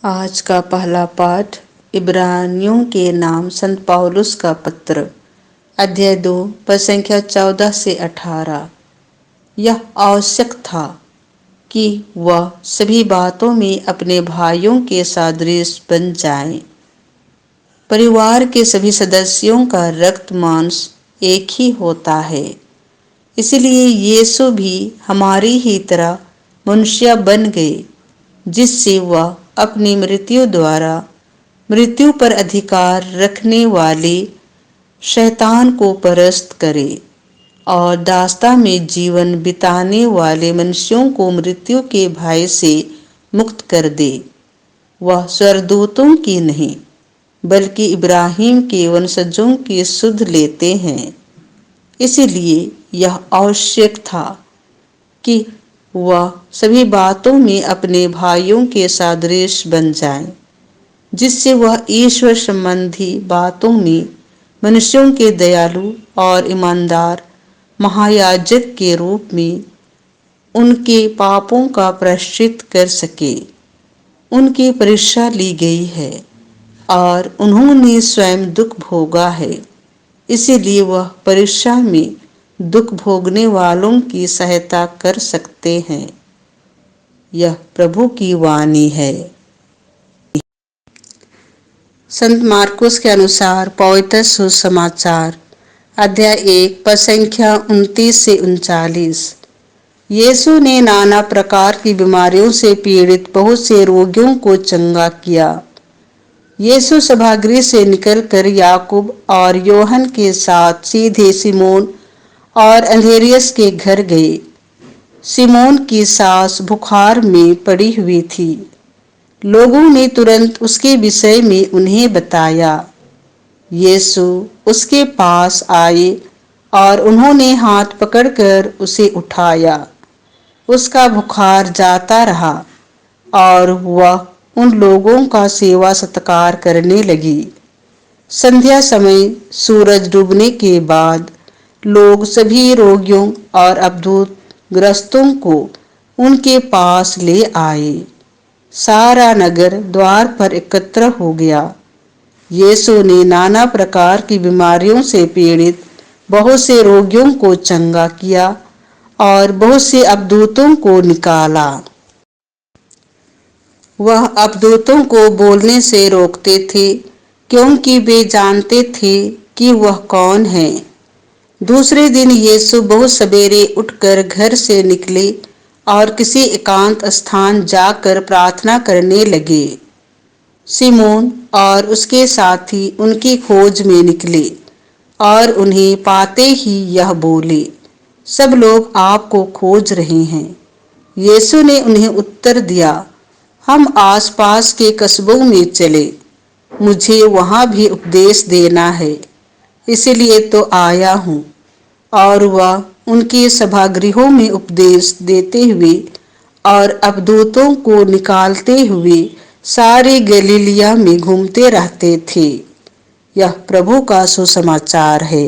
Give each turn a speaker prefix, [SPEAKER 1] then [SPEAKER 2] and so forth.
[SPEAKER 1] आज का पहला पाठ इब्रानियों के नाम संत पौलुस का पत्र, अध्याय 2 पद संख्या 14 से 18। यह आवश्यक था कि वह सभी बातों में अपने भाइयों के सदृश बन जाएं। परिवार के सभी सदस्यों का रक्त मांस एक ही होता है, इसलिए यीशु भी हमारी ही तरह मनुष्य बन गए, जिससे वह अपनी मृत्यु द्वारा मृत्यु पर अधिकार रखने वाले शैतान को परास्त करे और दासता में जीवन बिताने वाले मनुष्यों को मृत्यु के भय से मुक्त कर दे। वह स्वर्गदूतों की नहीं बल्कि इब्राहिम के वंशजों की सुध लेते हैं। इसलिए यह आवश्यक था कि वह सभी बातों में अपने भाइयों के सदृश बन जाए, जिससे वह ईश्वर संबंधी बातों में मनुष्यों के दयालु और ईमानदार महायाजक के रूप में उनके पापों का प्रायश्चित कर सके। उनकी परीक्षा ली गई है और उन्होंने स्वयं दुख भोगा है, इसीलिए वह परीक्षा में दुख भोगने वालों की सहायता कर सकते हैं। यह प्रभु की वाणी है। संत मार्कुस के अनुसार पवित्र सुसमाचार, अध्याय 1 पद संख्या 29 से 39। यीशु ने नाना प्रकार की बीमारियों से पीड़ित बहुत से रोगियों को चंगा किया। यीशु सभागृह से निकलकर याकूब और योहन के साथ सीधे सिमोन और अंद्रियास के घर गए। सिमोन की सास बुखार में पड़ी हुई थी। लोगों ने तुरंत उसके विषय में उन्हें बताया। यीशु उसके पास आए और उन्होंने हाथ पकड़कर उसे उठाया। उसका बुखार जाता रहा और वह उन लोगों का सेवा सत्कार करने लगी। संध्या समय सूरज डूबने के बाद लोग सभी रोगियों और अद्भुतग्रस्तों को उनके पास ले आए। सारा नगर द्वार पर एकत्र हो गया। यीशु ने नाना प्रकार की बीमारियों से पीड़ित बहुत से रोगियों को चंगा किया और बहुत से अवधूतों को निकाला। वह अवधूतों को बोलने से रोकते थे, क्योंकि वे जानते थे कि वह कौन है। दूसरे दिन यीशु बहुत सवेरे उठकर घर से निकले और किसी एकांत स्थान जाकर प्रार्थना करने लगे। सिमोन और उसके साथी उनकी खोज में निकले और उन्हें पाते ही यह बोले, सब लोग आपको खोज रहे हैं। यीशु ने उन्हें उत्तर दिया, हम आसपास के कस्बों में चले, मुझे वहां भी उपदेश देना है, इसलिए तो आया हूँ। और वह उनके सभागृहों में उपदेश देते हुए और अवधूतों को निकालते हुए सारे गलीलिया में घूमते रहते थे। यह प्रभु का सुसमाचार है।